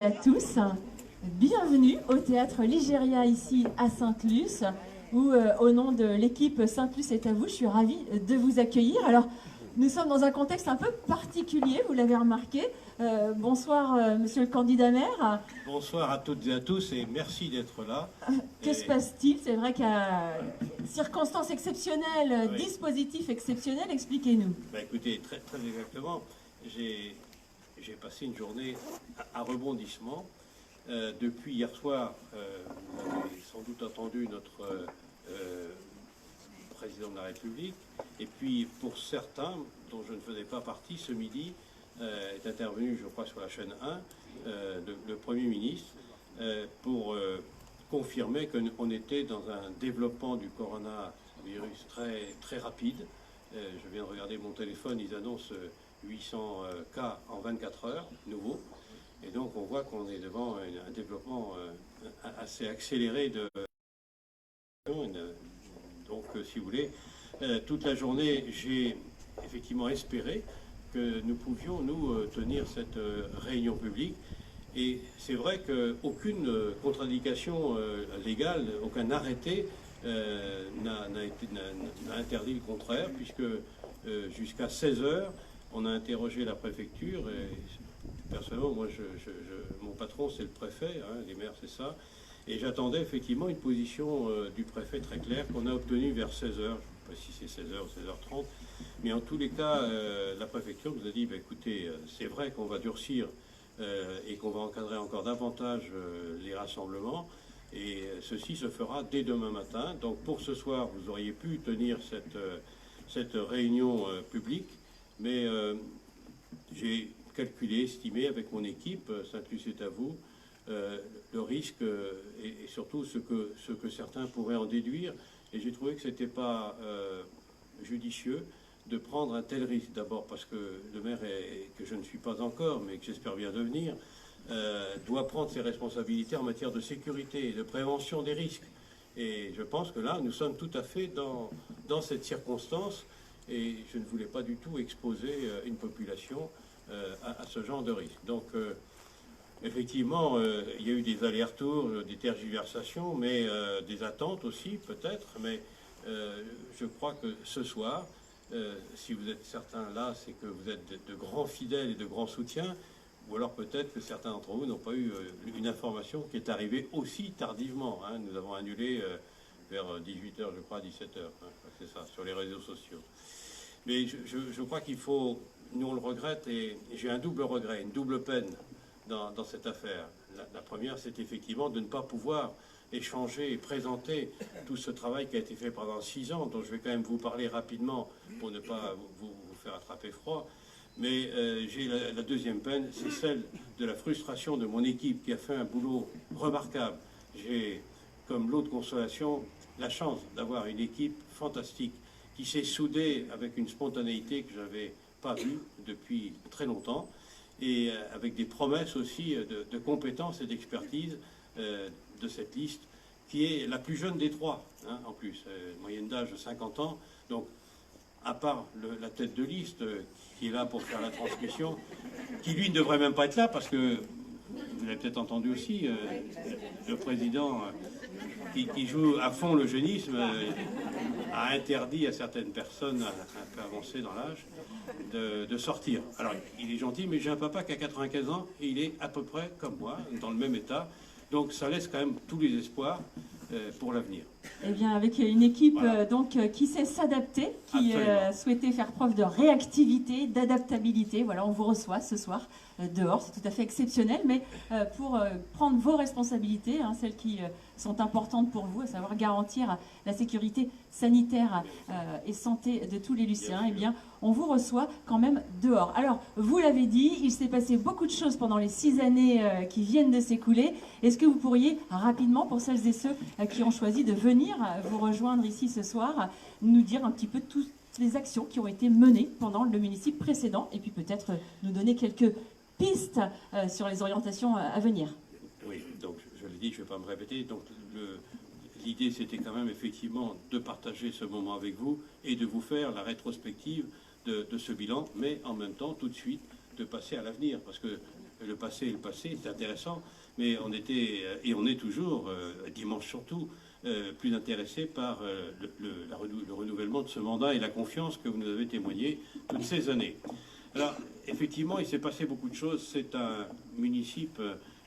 À tous, bienvenue au théâtre Ligéria ici à Sainte-Luce où au nom de l'équipe Sainte-Luce est à vous, je suis ravie de vous accueillir. Alors nous sommes dans un contexte un peu particulier, vous l'avez remarqué. Bonsoir monsieur le candidat maire. Bonsoir à toutes et à tous et merci d'être là. Que se passe-t-il? C'est vrai qu'à circonstances exceptionnelles, Oui. Dispositif exceptionnel, expliquez-nous. Écoutez, très exactement, j'ai passé une journée à rebondissement. Depuis hier soir, vous avez sans doute entendu notre président de la République. Et puis, pour certains, dont je ne faisais pas partie, ce midi est intervenu, je crois, sur la chaîne 1, le Premier ministre, pour confirmer qu'on était dans un développement du coronavirus très rapide. Je viens de regarder mon téléphone, ils annoncent 800 cas en 24 heures, nouveaux. Et donc on voit qu'on est devant un développement assez accéléré de... Donc si vous voulez, toute la journée, j'ai effectivement espéré que nous pouvions, nous, tenir cette réunion publique. Et c'est vrai qu'aucune contre-indication légale, aucun arrêté n'a interdit le contraire, puisque jusqu'à 16 heures, on a interrogé la préfecture. Et personnellement, moi, mon patron, c'est le préfet, hein, les maires, c'est ça. Et j'attendais effectivement une position du préfet très claire qu'on a obtenue vers 16 heures. Je ne sais pas si c'est 16 heures ou 16h30. Mais en tous les cas, la préfecture nous a dit, écoutez, c'est vrai qu'on va durcir et qu'on va encadrer encore davantage les rassemblements. Et ceci se fera dès demain matin. Donc pour ce soir, vous auriez pu tenir cette réunion publique. Mais j'ai calculé, estimé avec mon équipe, Sainte-Luce est à vous, le risque et surtout ce que certains pourraient en déduire. Et j'ai trouvé que ce n'était pas judicieux de prendre un tel risque. D'abord parce que le maire, que je ne suis pas encore, mais que j'espère bien devenir, doit prendre ses responsabilités en matière de sécurité et de prévention des risques. Et je pense que là, nous sommes tout à fait dans cette circonstance et je ne voulais pas du tout exposer une population à ce genre de risque. Donc, effectivement, il y a eu des allers-retours, des tergiversations, mais des attentes aussi, peut-être. Mais je crois que ce soir, si vous êtes certains là, c'est que vous êtes de grands fidèles et de grands soutiens, ou alors peut-être que certains d'entre vous n'ont pas eu une information qui est arrivée aussi tardivement. Hein. Nous avons annulé vers 18h, je crois, 17h. Hein. C'est ça, sur les réseaux sociaux. Mais je crois qu'il faut, nous on le regrette, et j'ai un double regret, une double peine dans cette affaire. La première, c'est effectivement de ne pas pouvoir échanger et présenter tout ce travail qui a été fait pendant 6 ans, dont je vais quand même vous parler rapidement pour ne pas vous faire attraper froid. Mais j'ai la deuxième peine, c'est celle de la frustration de mon équipe qui a fait un boulot remarquable. J'ai, comme lot de consolation, la chance d'avoir une équipe fantastique qui s'est soudée avec une spontanéité que je n'avais pas vue depuis très longtemps et avec des promesses aussi de compétences et d'expertise de cette liste qui est la plus jeune des trois, hein, en plus, moyenne d'âge de 50 ans. Donc, à part la tête de liste qui est là pour faire la transmission, qui lui ne devrait même pas être là parce que, vous l'avez peut-être entendu aussi, le président qui joue à fond le jeunisme a interdit à certaines personnes un peu avancées dans l'âge de sortir. Alors il est gentil, mais j'ai un papa qui a 95 ans et il est à peu près comme moi, dans le même état. Donc ça laisse quand même tous les espoirs pour l'avenir. Eh bien, avec une équipe voilà. Qui sait s'adapter, qui souhaitait faire preuve de réactivité, d'adaptabilité. Voilà, on vous reçoit ce soir dehors, c'est tout à fait exceptionnel, mais pour prendre vos responsabilités, hein, celles qui sont importantes pour vous, à savoir garantir la sécurité sanitaire et santé de tous les Lucéens, eh bien, on vous reçoit quand même dehors. Alors, vous l'avez dit, il s'est passé beaucoup de choses pendant les 6 années qui viennent de s'écouler. Est-ce que vous pourriez rapidement, pour celles et ceux qui ont choisi de venir vous rejoindre ici ce soir, nous dire un petit peu toutes les actions qui ont été menées pendant le municipio précédent et puis peut-être nous donner quelques pistes sur les orientations à venir. Oui, donc je l'ai dit, je ne vais pas me répéter. Donc l'idée c'était quand même effectivement de partager ce moment avec vous et de vous faire la rétrospective de ce bilan, mais en même temps tout de suite de passer à l'avenir parce que le passé est le passé, c'est intéressant, mais on était, et on est toujours, dimanche surtout, plus intéressé par le renouvellement de ce mandat et la confiance que vous nous avez témoigné toutes ces années. Alors, effectivement, il s'est passé beaucoup de choses. C'est un municipe,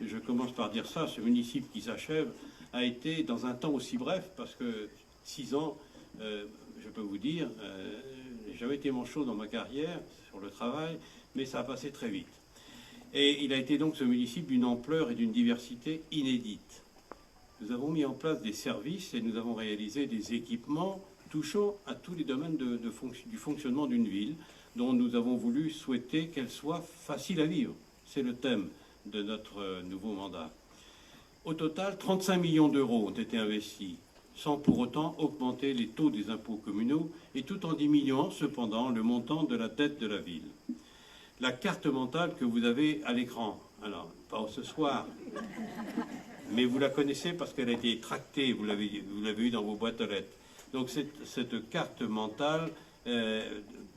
je commence par dire ça, ce municipe qui s'achève a été dans un temps aussi bref, parce que 6 ans, je peux vous dire, j'ai jamais été manchot dans ma carrière sur le travail, mais ça a passé très vite. Et il a été donc ce municipio d'une ampleur et d'une diversité inédite. Nous avons mis en place des services et nous avons réalisé des équipements touchant à tous les domaines du fonctionnement d'une ville, dont nous avons voulu souhaiter qu'elle soit facile à vivre. C'est le thème de notre nouveau mandat. Au total, 35 millions d'euros ont été investis, sans pour autant augmenter les taux des impôts communaux et tout en diminuant cependant le montant de la dette de la ville. La carte mentale que vous avez à l'écran, alors pas ce soir, mais vous la connaissez parce qu'elle a été tractée, vous l'avez eu dans vos boîtes aux lettres. Donc cette carte mentale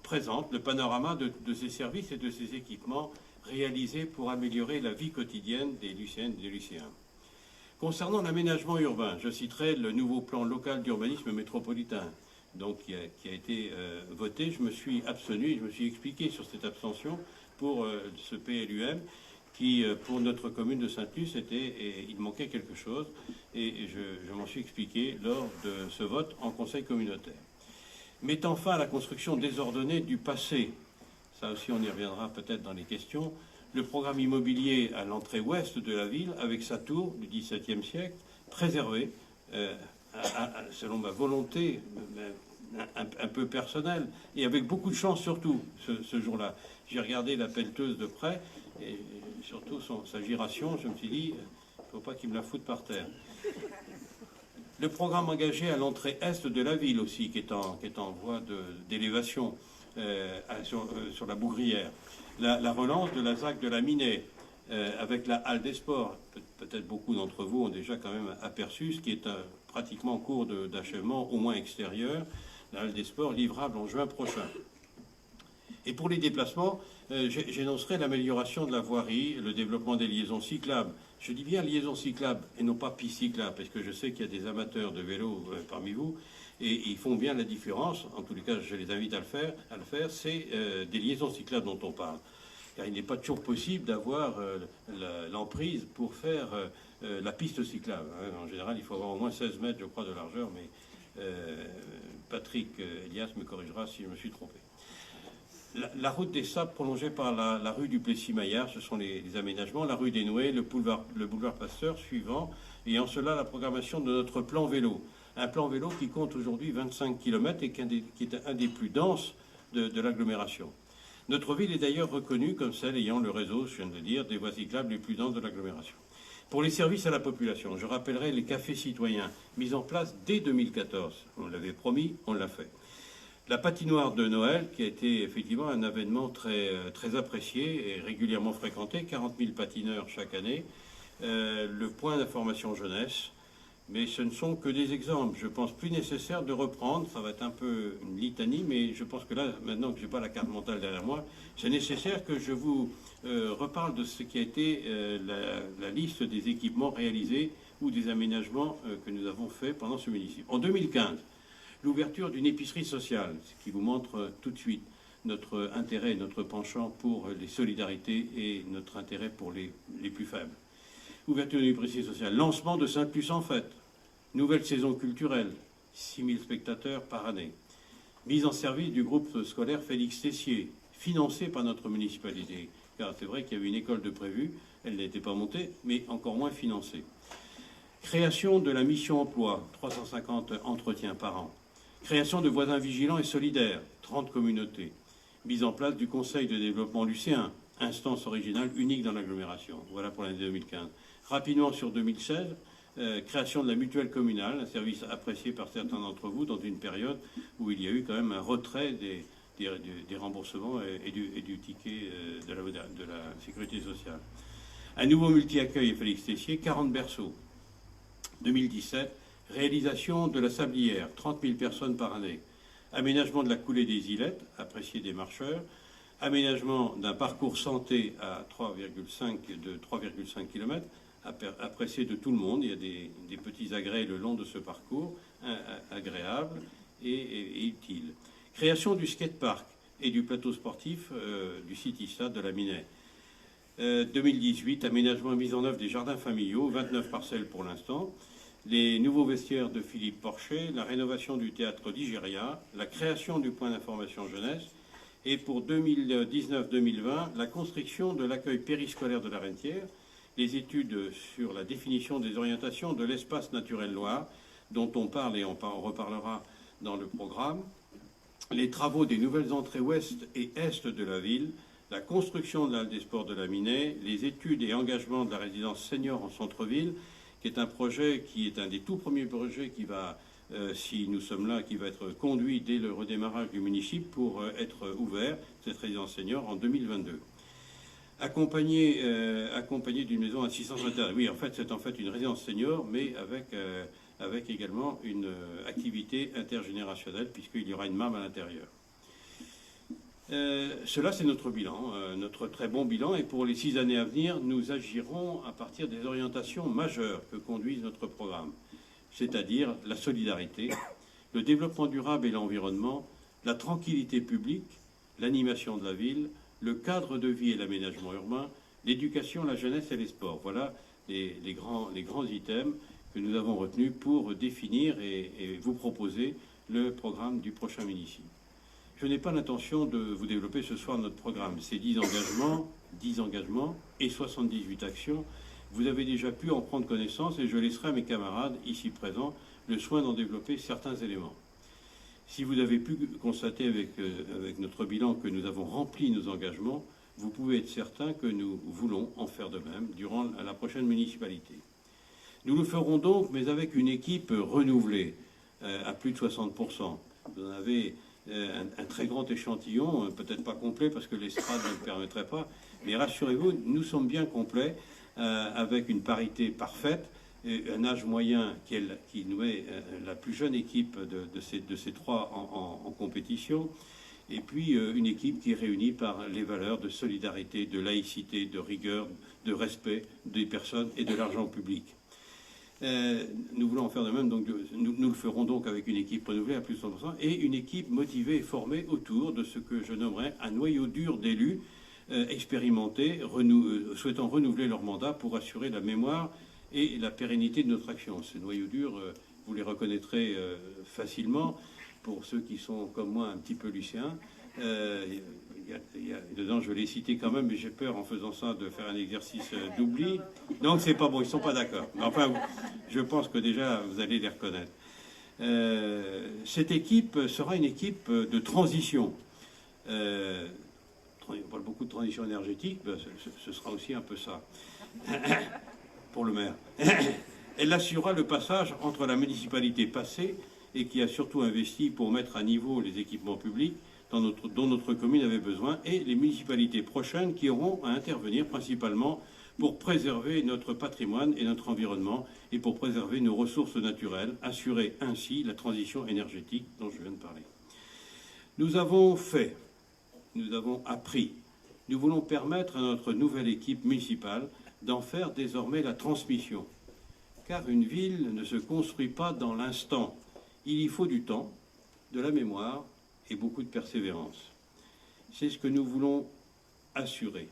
présente le panorama de ces services et de ces équipements réalisés pour améliorer la vie quotidienne des Lycéennes et des Lycéens. Concernant l'aménagement urbain, je citerai le nouveau plan local d'urbanisme métropolitain, donc qui a été voté. Je me suis abstenu, je me suis expliqué sur cette abstention pour ce PLUM qui, pour notre commune de Sainte-Luce, il manquait quelque chose et je m'en suis expliqué lors de ce vote en conseil communautaire. Mettant fin à la construction désordonnée du passé, ça aussi on y reviendra peut-être dans les questions, le programme immobilier à l'entrée ouest de la ville, avec sa tour du XVIIe siècle, préservé, selon ma volonté un peu personnelle, et avec beaucoup de chance surtout ce jour-là. J'ai regardé la pelleteuse de près, et surtout sa giration, je me suis dit, il ne faut pas qu'il me la foute par terre. Le programme engagé à l'entrée est de la ville aussi, qui est en voie d'élévation sur la Bougrière. La relance de la ZAC de la Minée, avec la halle des sports, peut-être beaucoup d'entre vous ont déjà quand même aperçu, ce qui est pratiquement en cours d'achèvement, au moins extérieur, la halle des sports livrable en juin prochain. Et pour les déplacements, j'énoncerai l'amélioration de la voirie, le développement des liaisons cyclables. Je dis bien liaisons cyclables et non pas pistes cyclables, parce que je sais qu'il y a des amateurs de vélo parmi vous, et ils font bien la différence. En tous les cas, je les invite à le faire. C'est des liaisons cyclables dont on parle. Car il n'est pas toujours possible d'avoir l'emprise pour faire la piste cyclable. En général, il faut avoir au moins 16 mètres, je crois, de largeur, mais Patrick Elias me corrigera si je me suis trompé. La route des Sables prolongée par la rue du Plessis-Maillard, ce sont les aménagements, la rue des Noués, le boulevard Pasteur suivant, et en cela la programmation de notre plan vélo. Un plan vélo qui compte aujourd'hui 25 km et qui est un des plus denses de l'agglomération. Notre ville est d'ailleurs reconnue comme celle ayant le réseau, je viens de le dire, des voies cyclables les plus denses de l'agglomération. Pour les services à la population, je rappellerai les cafés citoyens mis en place dès 2014. On l'avait promis, on l'a fait. La patinoire de Noël, qui a été effectivement un événement très apprécié et régulièrement fréquenté, 40 000 patineurs chaque année. Le point d'information jeunesse, mais ce ne sont que des exemples. Je pense plus nécessaire de reprendre, ça va être un peu une litanie, mais je pense que là, maintenant que je n'ai pas la carte mentale derrière moi, c'est nécessaire que je vous reparle de ce qui a été la liste des équipements réalisés ou des aménagements que nous avons faits pendant ce municipio. En 2015, l'ouverture d'une épicerie sociale, ce qui vous montre tout de suite notre intérêt, notre penchant pour les solidarités et notre intérêt pour les plus faibles. Ouverture d'une épicerie sociale, lancement de Sainte-Luce en fête, nouvelle saison culturelle, 6 000 spectateurs par année, mise en service du groupe scolaire Félix Tessier, financé par notre municipalité, car c'est vrai qu'il y avait une école de prévue, elle n'était pas montée, mais encore moins financée. Création de la mission emploi, 350 entretiens par an. Création de voisins vigilants et solidaires, 30 communautés. Mise en place du Conseil de développement lycéen, instance originale unique dans l'agglomération. Voilà pour l'année 2015. Rapidement sur 2016, création de la mutuelle communale, un service apprécié par certains d'entre vous dans une période où il y a eu quand même un retrait des remboursements et du ticket de la sécurité sociale. Un nouveau multi-accueil Félix Tessier, 40 berceaux. 2017, réalisation de la Sablière, 30 000 personnes par année. Aménagement de la coulée des Ilettes, apprécié des marcheurs. Aménagement d'un parcours santé à 3,5 km, apprécié de tout le monde. Il y a des petits agrès le long de ce parcours, agréables et utiles. Création du skatepark et du plateau sportif du City-Stade de la Minay. 2018, aménagement et mise en œuvre des jardins familiaux, 29 parcelles pour l'instant. Les nouveaux vestiaires de Philippe Porcher, la rénovation du théâtre d'Igéria, la création du point d'information jeunesse, et pour 2019-2020, la construction de l'accueil périscolaire de la Rentière, les études sur la définition des orientations de l'espace naturel Loire, dont on parle et on reparlera dans le programme, les travaux des nouvelles entrées ouest et est de la ville, la construction de la halle des sports de la Minay, les études et engagements de la résidence senior en centre-ville, qui est un projet qui est un des tout premiers projets qui va, si nous sommes là, qui va être conduit dès le redémarrage du municipal pour être ouvert, cette résidence senior, en 2022. Accompagné d'une maison assistance maternelle. Oui, en fait, c'est en fait une résidence senior, mais avec également une activité intergénérationnelle, puisqu'il y aura une MAM à l'intérieur. Cela, c'est notre bilan, notre très bon bilan. Et pour les 6 années à venir, nous agirons à partir des orientations majeures que conduise notre programme, c'est-à-dire la solidarité, le développement durable et l'environnement, la tranquillité publique, l'animation de la ville, le cadre de vie et l'aménagement urbain, l'éducation, la jeunesse et les sports. Voilà les grands items que nous avons retenus pour définir et vous proposer le programme du prochain municipal. Je n'ai pas l'intention de vous développer ce soir notre programme. C'est 10 engagements et 78 actions. Vous avez déjà pu en prendre connaissance et je laisserai à mes camarades ici présents le soin d'en développer certains éléments. Si vous avez pu constater avec notre bilan que nous avons rempli nos engagements, vous pouvez être certain que nous voulons en faire de même durant la prochaine municipalité. Nous le ferons donc, mais avec une équipe renouvelée à plus de 60%. Vous en avez un très grand échantillon, peut-être pas complet parce que l'estrade ne le permettrait pas, mais rassurez-vous, nous sommes bien complets avec une parité parfaite, un âge moyen qui nous est la plus jeune équipe de ces trois en compétition, et puis une équipe qui est réunie par les valeurs de solidarité, de laïcité, de rigueur, de respect des personnes et de l'argent public. Nous voulons en faire de même, donc nous le ferons donc avec une équipe renouvelée à plus de 100% et une équipe motivée et formée autour de ce que je nommerais un noyau dur d'élus expérimentés, souhaitant renouveler leur mandat pour assurer la mémoire et la pérennité de notre action. Ces noyaux durs, vous les reconnaîtrez facilement pour ceux qui sont comme moi un petit peu lycéens. Dedans, je vais les citer quand même, mais j'ai peur en faisant ça de faire un exercice d'oubli. Donc c'est pas bon, ils sont pas d'accord. Mais enfin, je pense que déjà vous allez les reconnaître. Cette équipe sera une équipe de transition. On parle beaucoup de transition énergétique, ben, ce sera aussi un peu ça pour le maire. Elle assurera le passage entre la municipalité passée et qui a surtout investi pour mettre à niveau les équipements publics dont notre commune avait besoin, et les municipalités prochaines qui auront à intervenir principalement pour préserver notre patrimoine et notre environnement et pour préserver nos ressources naturelles, assurer ainsi la transition énergétique dont je viens de parler. Nous avons fait, nous avons appris, nous voulons permettre à notre nouvelle équipe municipale d'en faire désormais la transmission. Car une ville ne se construit pas dans l'instant. Il y faut du temps, de la mémoire et beaucoup de persévérance. C'est ce que nous voulons assurer.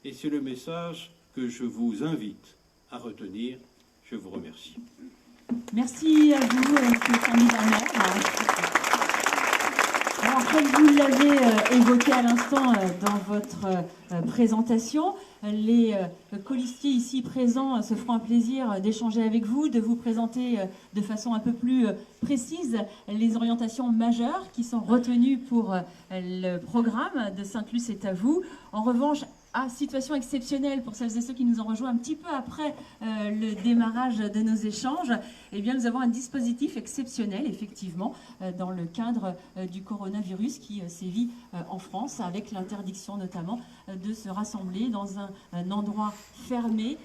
Et c'est le message que je vous invite à retenir. Je vous remercie. Merci à vous, Stéphane Bernard. Alors, comme vous l'avez évoqué à l'instant dans votre présentation, les colistiers ici présents se feront un plaisir d'échanger avec vous, de vous présenter de façon un peu plus précise les orientations majeures qui sont retenues pour le programme de Sainte-Luce est à vous. En revanche, à situation exceptionnelle pour celles et ceux qui nous ont rejoints un petit peu après le démarrage de nos échanges, eh bien, nous avons un dispositif exceptionnel, effectivement, dans le cadre du coronavirus qui sévit en France, avec l'interdiction notamment de se rassembler dans un endroit fermé,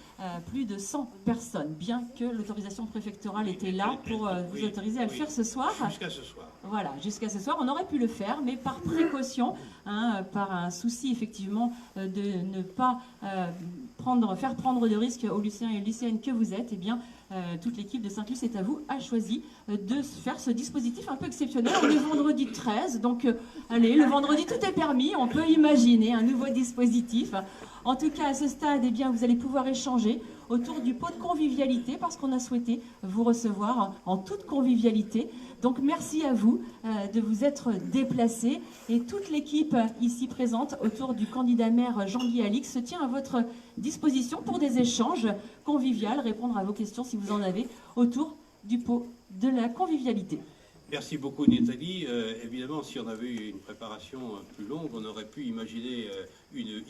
plus de 100 personnes, bien que l'autorisation préfectorale était là pour vous autoriser à le faire ce soir. Jusqu'à ce soir. Voilà, jusqu'à ce soir, on aurait pu le faire, mais par précaution, par un souci effectivement de ne pas faire prendre de risques aux lycéens et aux lycéennes que vous êtes, eh bien, toute l'équipe de Sainte-Luce est à vous a choisi de faire ce dispositif un peu exceptionnel. On est vendredi 13, donc allez, le vendredi tout est permis, on peut imaginer un nouveau dispositif. En tout cas, à ce stade, eh bien, vous allez pouvoir échanger autour du pot de convivialité parce qu'on a souhaité vous recevoir en toute convivialité. Donc merci à vous de vous être déplacés et toute l'équipe ici présente autour du candidat maire Jean-Guy Alix se tient à votre disposition pour des échanges conviviaux, répondre à vos questions si vous en avez autour du pot de la convivialité. Merci beaucoup Nathalie. Évidemment, si on avait eu une préparation plus longue, on aurait pu imaginer une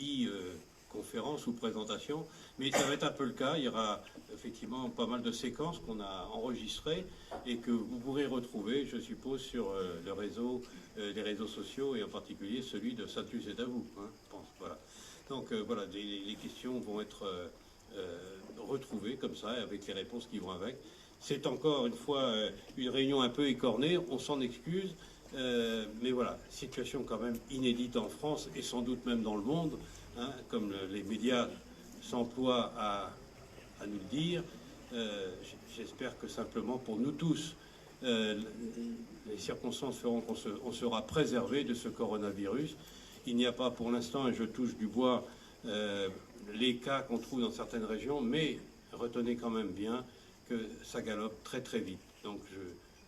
conférence ou présentation, mais ça va être un peu le cas. Il y aura effectivement pas mal de séquences qu'on a enregistrées et que vous pourrez retrouver, je suppose, sur les réseaux sociaux et en particulier celui de Sainte-Luce est à vous. Hein, je pense, voilà. Donc voilà, les questions vont être retrouvées comme ça, avec les réponses qui vont avec. C'est encore une fois une réunion un peu écornée, on s'en excuse, mais voilà, situation quand même inédite en France et sans doute même dans le monde. Hein, comme les médias s'emploient à nous le dire, j'espère que simplement pour nous tous, les circonstances feront qu'on sera préservé de ce coronavirus. Il n'y a pas pour l'instant, et je touche du bois, les cas qu'on trouve dans certaines régions, mais retenez quand même bien que ça galope très très vite. Donc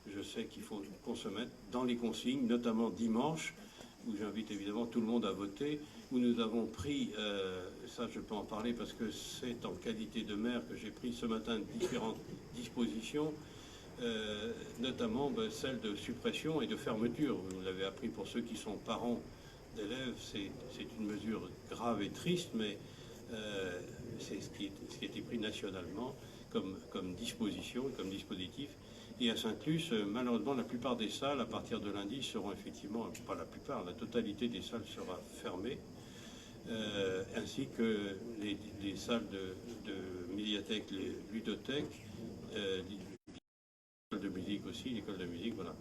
je sais qu'il faut qu'on se mette dans les consignes, notamment dimanche, où j'invite évidemment tout le monde à voter, où nous avons pris, ça je peux en parler parce que c'est en qualité de maire que j'ai pris ce matin différentes dispositions, notamment celle de suppression et de fermeture. Vous l'avez appris pour ceux qui sont parents d'élèves, c'est une mesure grave et triste, mais c'est ce qui a été pris nationalement comme disposition, comme dispositif. Et à Sainte-Luce, malheureusement, la plupart des salles, à partir de lundi, seront effectivement, pas la plupart, la totalité des salles sera fermée, ainsi que les salles de médiathèque, les ludothèques, l'école de musique aussi, l'école de musique, voilà.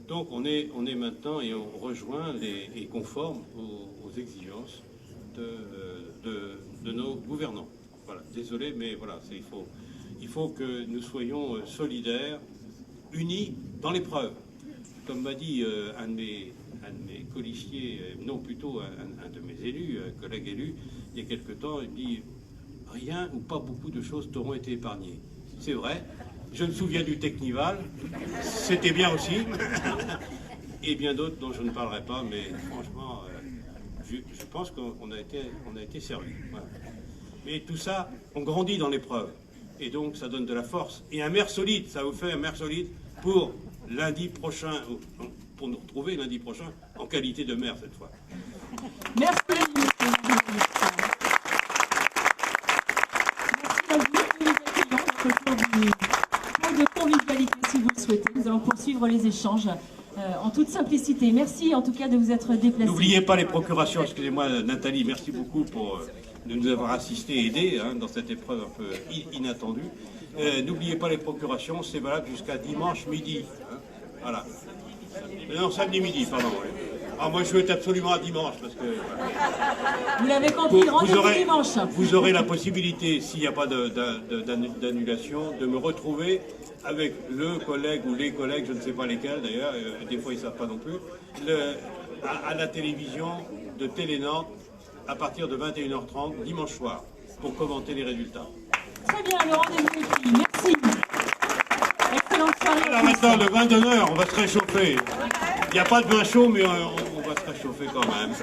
Donc on est maintenant et on rejoint et conforme aux exigences de nos gouvernants. Voilà, désolé, mais voilà, il faut que nous soyons solidaires, unis dans l'épreuve. Comme m'a dit un de mes colistiers, non plutôt un de mes élus, un collègue élu, il y a quelque temps, il dit « Rien ou pas beaucoup de choses t'auront été épargnées ». C'est vrai, je me souviens du Technival, c'était bien aussi, et bien d'autres dont je ne parlerai pas, mais franchement, je pense qu'on a été servi. Voilà. Mais tout ça, on grandit dans l'épreuve. Et donc, ça donne de la force. Et un maire solide, ça vous fait un maire solide pour lundi prochain, pour nous retrouver lundi prochain, en qualité de maire cette fois. Merci. Merci à vous. Nous accueillons autour du point de convivialité si vous le souhaitez. Nous allons poursuivre les échanges en toute simplicité. Merci en tout cas de vous être déplacés. N'oubliez pas les procurations, excusez-moi Nathalie, merci beaucoup de nous avoir assistés et aidés dans cette épreuve un peu inattendue. N'oubliez pas les procurations, c'est valable jusqu'à dimanche midi. Hein, voilà. Non, samedi midi, pardon. Ouais. Ah, moi je souhaite absolument à dimanche parce que... Voilà. Vous l'avez compris, rendez-vous dimanche. Vous aurez la possibilité, s'il n'y a pas d'annulation, de me retrouver avec le collègue ou les collègues, je ne sais pas lesquels d'ailleurs, des fois ils ne savent pas non plus, à la télévision de Télé Nantes à partir de 21h30 dimanche soir pour commenter les résultats. Très bien, le rendez-vous est pris. Merci. Excellente soirée. Alors maintenant, le vin d'honneur, on va se réchauffer. Il n'y a pas de vin chaud, mais on va se réchauffer quand même.